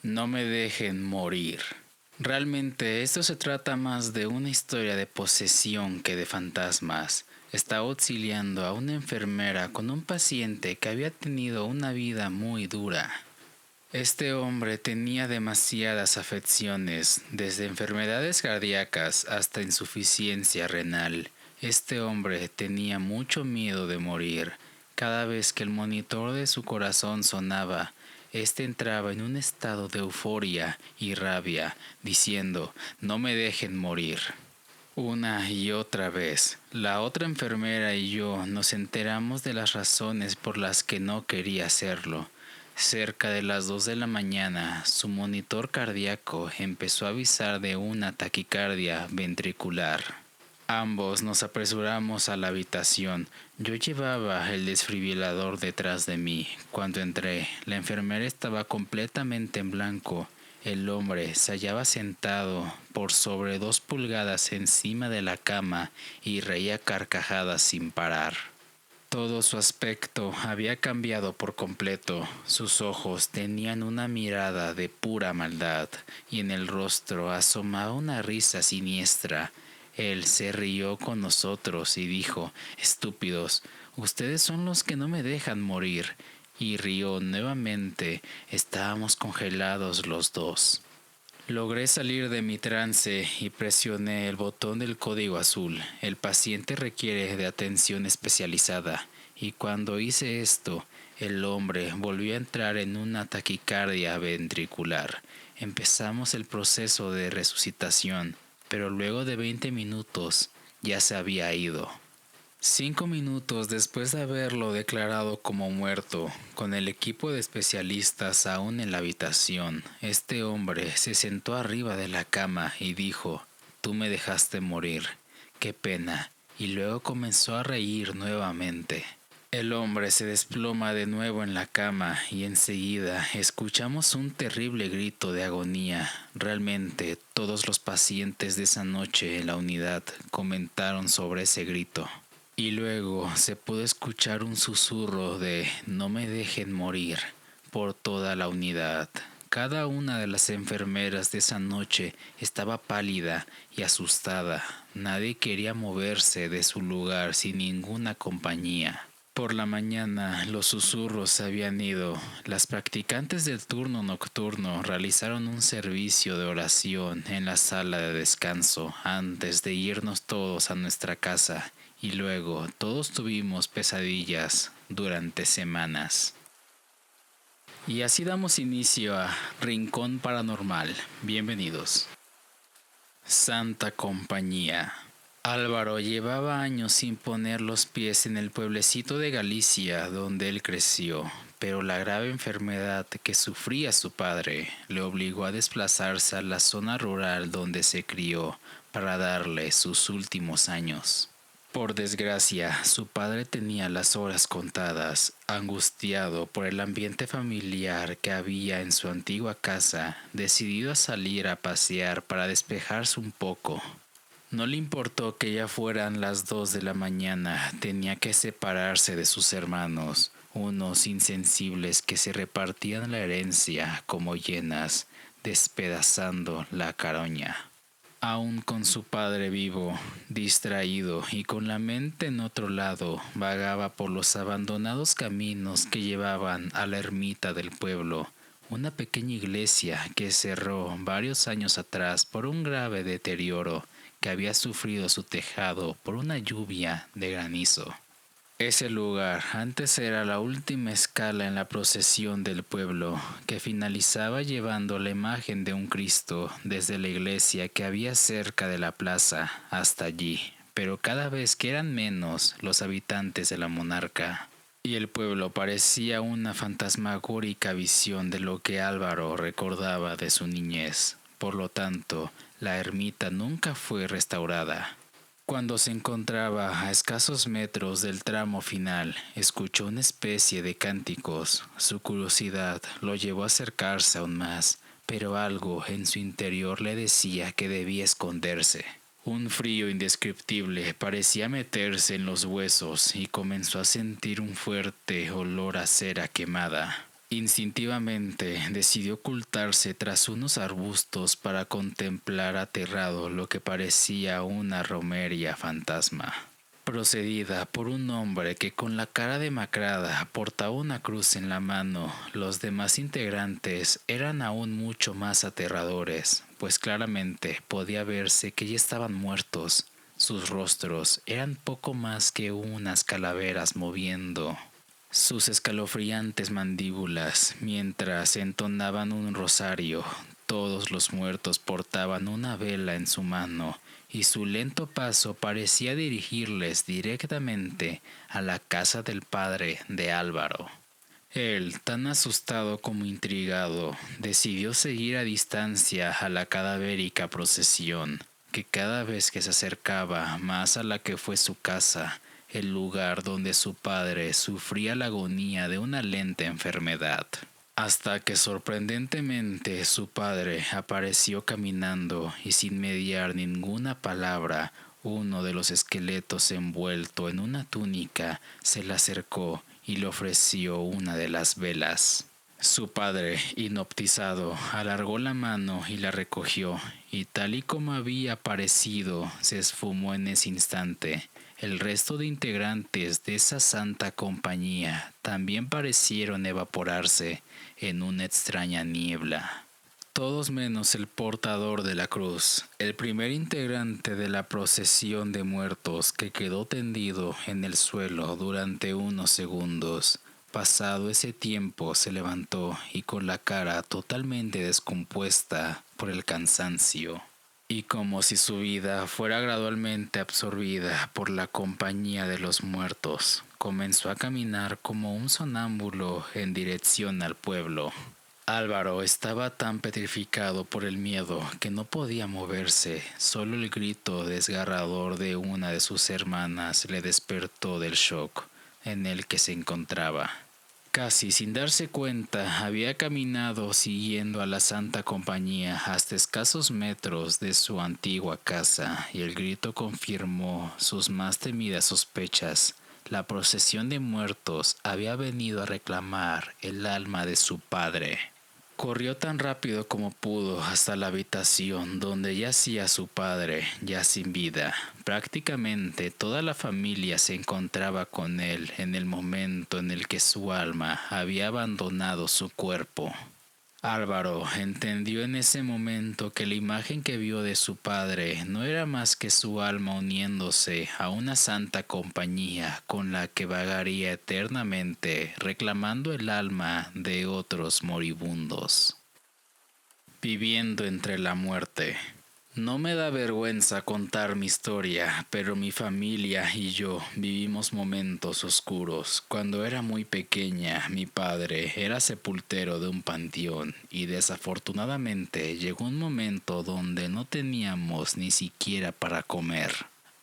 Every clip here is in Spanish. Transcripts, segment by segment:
No me dejen morir. Realmente esto se trata más de una historia de posesión que de fantasmas. Está auxiliando a una enfermera con un paciente que había tenido una vida muy dura. Este hombre tenía demasiadas afecciones, desde enfermedades cardíacas hasta insuficiencia renal. Este hombre tenía mucho miedo de morir. Cada vez que el monitor de su corazón sonaba, este entraba en un estado de euforia y rabia, diciendo: "No me dejen morir". Una y otra vez, la otra enfermera y yo nos enteramos de las razones por las que no quería hacerlo. Cerca de las 2 de la mañana, su monitor cardíaco empezó a avisar de una taquicardia ventricular. Ambos nos apresuramos a la habitación. Yo llevaba el desfibrilador detrás de mí. Cuando entré, la enfermera estaba completamente en blanco. El hombre se hallaba sentado por sobre 2 pulgadas encima de la cama y reía carcajadas sin parar. Todo su aspecto había cambiado por completo. Sus ojos tenían una mirada de pura maldad y en el rostro asomaba una risa siniestra. Él se rió con nosotros y dijo: "Estúpidos, ustedes son los que no me dejan morir". Y rió nuevamente. Estábamos congelados los dos. Logré salir de mi trance y presioné el botón del código azul. El paciente requiere de atención especializada, y cuando hice esto, el hombre volvió a entrar en una taquicardia ventricular. Empezamos el proceso de resucitación, pero luego de 20 minutos ya se había ido. 5 minutos después de haberlo declarado como muerto, con el equipo de especialistas aún en la habitación, este hombre se sentó arriba de la cama y dijo: "Tú me dejaste morir. Qué pena". Y luego comenzó a reír nuevamente. El hombre se desploma de nuevo en la cama y enseguida escuchamos un terrible grito de agonía. Realmente todos los pacientes de esa noche en la unidad comentaron sobre ese grito. Y luego se pudo escuchar un susurro de "no me dejen morir" por toda la unidad. Cada una de las enfermeras de esa noche estaba pálida y asustada. Nadie quería moverse de su lugar sin ninguna compañía. Por la mañana los susurros se habían ido. Las practicantes del turno nocturno realizaron un servicio de oración en la sala de descanso antes de irnos todos a nuestra casa. Y luego todos tuvimos pesadillas durante semanas. Y así damos inicio a Rincón Paranormal. Bienvenidos. Santa Compañía. Álvaro llevaba años sin poner los pies en el pueblecito de Galicia donde él creció, pero la grave enfermedad que sufría su padre le obligó a desplazarse a la zona rural donde se crió para darle sus últimos años. Por desgracia, su padre tenía las horas contadas. Angustiado por el ambiente familiar que había en su antigua casa, decidió a salir a pasear para despejarse un poco. No le importó que ya fueran las 2 de la mañana, tenía que separarse de sus hermanos, unos insensibles que se repartían la herencia como hienas, despedazando la caroña. Aún con su padre vivo, distraído y con la mente en otro lado, vagaba por los abandonados caminos que llevaban a la ermita del pueblo, una pequeña iglesia que cerró varios años atrás por un grave deterioro que había sufrido su tejado por una lluvia de granizo. Ese lugar antes era la última escala en la procesión del pueblo, que finalizaba llevando la imagen de un Cristo desde la iglesia que había cerca de la plaza hasta allí, pero cada vez que eran menos los habitantes de la Monarca, y el pueblo parecía una fantasmagórica visión de lo que Álvaro recordaba de su niñez. Por lo tanto, la ermita nunca fue restaurada. Cuando se encontraba a escasos metros del tramo final, escuchó una especie de cánticos. Su curiosidad lo llevó a acercarse aún más, pero algo en su interior le decía que debía esconderse. Un frío indescriptible parecía meterse en los huesos y comenzó a sentir un fuerte olor a cera quemada. Instintivamente decidió ocultarse tras unos arbustos para contemplar aterrado lo que parecía una romería fantasma, procedida por un hombre que con la cara demacrada portaba una cruz en la mano. Los demás integrantes eran aún mucho más aterradores, pues claramente podía verse que ya estaban muertos. Sus rostros eran poco más que unas calaveras moviendo sus escalofriantes mandíbulas mientras entonaban un rosario. Todos los muertos portaban una vela en su mano y su lento paso parecía dirigirles directamente a la casa del padre de Álvaro. Él, tan asustado como intrigado, decidió seguir a distancia a la cadavérica procesión, que cada vez que se acercaba más a la que fue su casa, el lugar donde su padre sufría la agonía de una lenta enfermedad, hasta que sorprendentemente su padre apareció caminando y sin mediar ninguna palabra. Uno de los esqueletos envuelto en una túnica se le acercó y le ofreció una de las velas. Su padre, hipnotizado, alargó la mano y la recogió, y tal y como había parecido, se esfumó en ese instante. El resto de integrantes de esa santa compañía también parecieron evaporarse en una extraña niebla. Todos menos el portador de la cruz, el primer integrante de la procesión de muertos, que quedó tendido en el suelo durante unos segundos. Pasado ese tiempo se levantó y con la cara totalmente descompuesta por el cansancio, y como si su vida fuera gradualmente absorbida por la compañía de los muertos, comenzó a caminar como un sonámbulo en dirección al pueblo. Álvaro estaba tan petrificado por el miedo que no podía moverse. Solo el grito desgarrador de una de sus hermanas le despertó del shock en el que se encontraba. Casi sin darse cuenta, había caminado siguiendo a la Santa Compañía hasta escasos metros de su antigua casa, y el grito confirmó sus más temidas sospechas. La procesión de muertos había venido a reclamar el alma de su padre. Corrió tan rápido como pudo hasta la habitación donde yacía su padre, ya sin vida. Prácticamente toda la familia se encontraba con él en el momento en el que su alma había abandonado su cuerpo. Álvaro entendió en ese momento que la imagen que vio de su padre no era más que su alma uniéndose a una santa compañía con la que vagaría eternamente reclamando el alma de otros moribundos, viviendo entre la muerte. No me da vergüenza contar mi historia, pero mi familia y yo vivimos momentos oscuros. Cuando era muy pequeña, mi padre era sepultero de un panteón y desafortunadamente llegó un momento donde no teníamos ni siquiera para comer.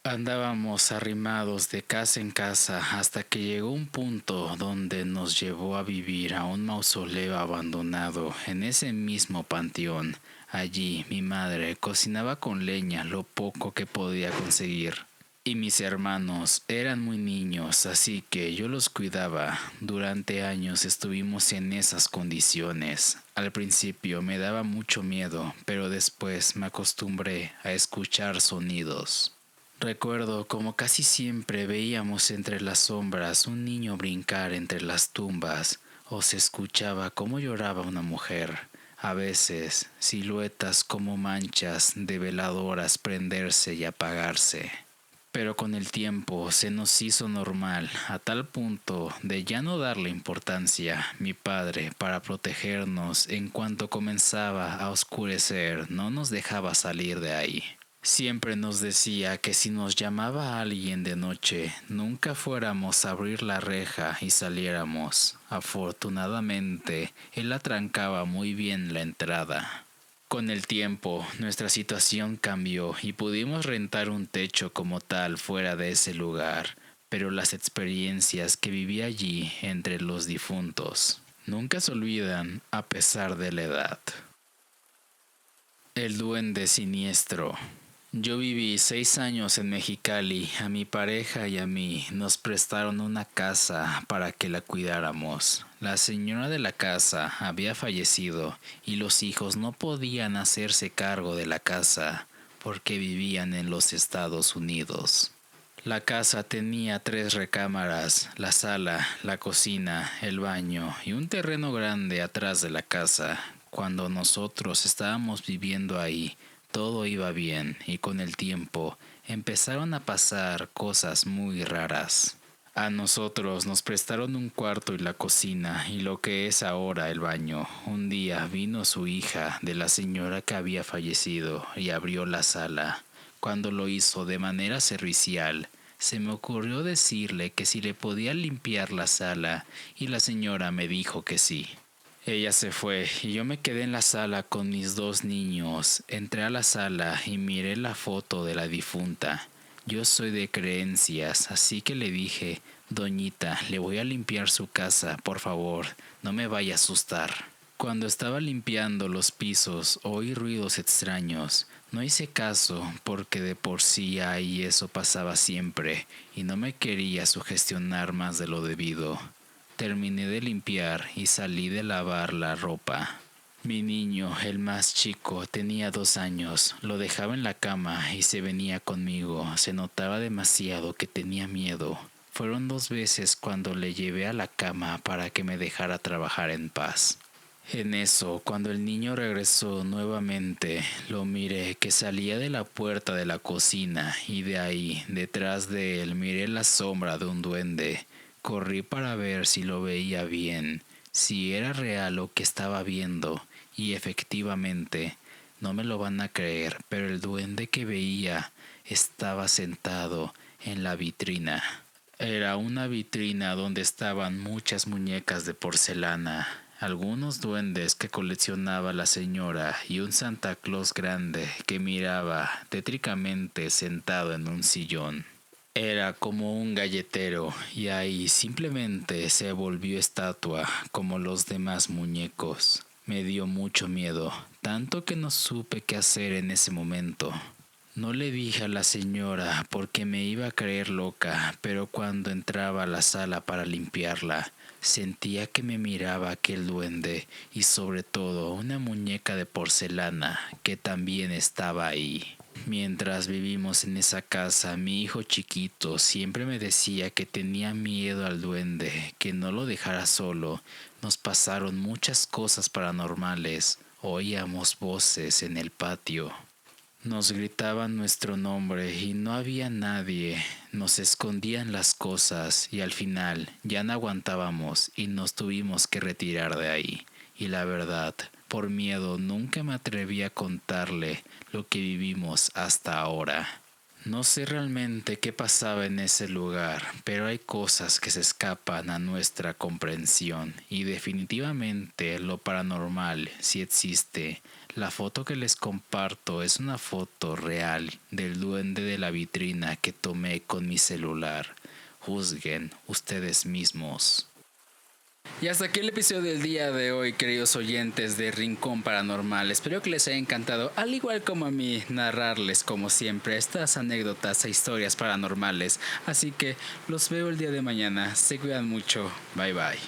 Andábamos arrimados de casa en casa hasta que llegó un punto donde nos llevó a vivir a un mausoleo abandonado en ese mismo panteón. Allí mi madre cocinaba con leña lo poco que podía conseguir, y mis hermanos eran muy niños, así que yo los cuidaba. Durante años estuvimos en esas condiciones. Al principio me daba mucho miedo, pero después me acostumbré a escuchar sonidos. Recuerdo como casi siempre veíamos entre las sombras un niño brincar entre las tumbas, o se escuchaba cómo lloraba una mujer. A veces, siluetas como manchas de veladoras prenderse y apagarse. Pero con el tiempo se nos hizo normal, a tal punto de ya no darle importancia. Mi padre, para protegernos en cuanto comenzaba a oscurecer, no nos dejaba salir de ahí. Siempre nos decía que si nos llamaba a alguien de noche, nunca fuéramos a abrir la reja y saliéramos. Afortunadamente, él atrancaba muy bien la entrada. Con el tiempo, nuestra situación cambió y pudimos rentar un techo como tal fuera de ese lugar, pero las experiencias que viví allí entre los difuntos nunca se olvidan a pesar de la edad. El duende siniestro. Yo viví 6 años en Mexicali. A mi pareja y a mí nos prestaron una casa para que la cuidáramos. La señora de la casa había fallecido y los hijos no podían hacerse cargo de la casa porque vivían en los Estados Unidos. La casa tenía 3 recámaras, la sala, la cocina, el baño y un terreno grande atrás de la casa. Cuando nosotros estábamos viviendo ahí, todo iba bien y con el tiempo empezaron a pasar cosas muy raras. A nosotros nos prestaron un cuarto y la cocina y lo que es ahora el baño. Un día vino su hija de la señora que había fallecido y abrió la sala. Cuando lo hizo de manera servicial, se me ocurrió decirle que si le podía limpiar la sala y la señora me dijo que sí. Ella se fue y yo me quedé en la sala con mis 2 niños. Entré a la sala y miré la foto de la difunta. Yo soy de creencias, así que le dije: Doñita, le voy a limpiar su casa, por favor, no me vaya a asustar. Cuando estaba limpiando los pisos, oí ruidos extraños. No hice caso porque de por sí ahí eso pasaba siempre y no me quería sugestionar más de lo debido. Terminé de limpiar y salí de lavar la ropa. Mi niño, el más chico, tenía 2 años. Lo dejaba en la cama y se venía conmigo. Se notaba demasiado que tenía miedo. Fueron 2 veces cuando le llevé a la cama para que me dejara trabajar en paz. En eso, cuando el niño regresó nuevamente, lo miré que salía de la puerta de la cocina y de ahí, detrás de él, miré la sombra de un duende. Corrí para ver si lo veía bien, si era real lo que estaba viendo, y efectivamente, no me lo van a creer, pero el duende que veía estaba sentado en la vitrina. Era una vitrina donde estaban muchas muñecas de porcelana, algunos duendes que coleccionaba la señora y un Santa Claus grande que miraba tétricamente sentado en un sillón. Era como un galletero y ahí simplemente se volvió estatua como los demás muñecos. Me dio mucho miedo, tanto que no supe qué hacer en ese momento. No le dije a la señora porque me iba a creer loca, pero cuando entraba a la sala para limpiarla, sentía que me miraba aquel duende y sobre todo una muñeca de porcelana que también estaba ahí. Mientras vivimos en esa casa, mi hijo chiquito siempre me decía que tenía miedo al duende, que no lo dejara solo. Nos pasaron muchas cosas paranormales, oíamos voces en el patio. Nos gritaban nuestro nombre y no había nadie, nos escondían las cosas y al final ya no aguantábamos y nos tuvimos que retirar de ahí. Y la verdad, por miedo nunca me atreví a contarle lo que vivimos hasta ahora. No sé realmente qué pasaba en ese lugar, pero hay cosas que se escapan a nuestra comprensión y definitivamente lo paranormal sí existe. La foto que les comparto es una foto real del duende de la vitrina que tomé con mi celular. Juzguen ustedes mismos. Y hasta aquí el episodio del día de hoy, queridos oyentes de Rincón Paranormal. Espero que les haya encantado, al igual como a mí, narrarles como siempre estas anécdotas e historias paranormales. Así que los veo el día de mañana. Se cuidan mucho. Bye bye.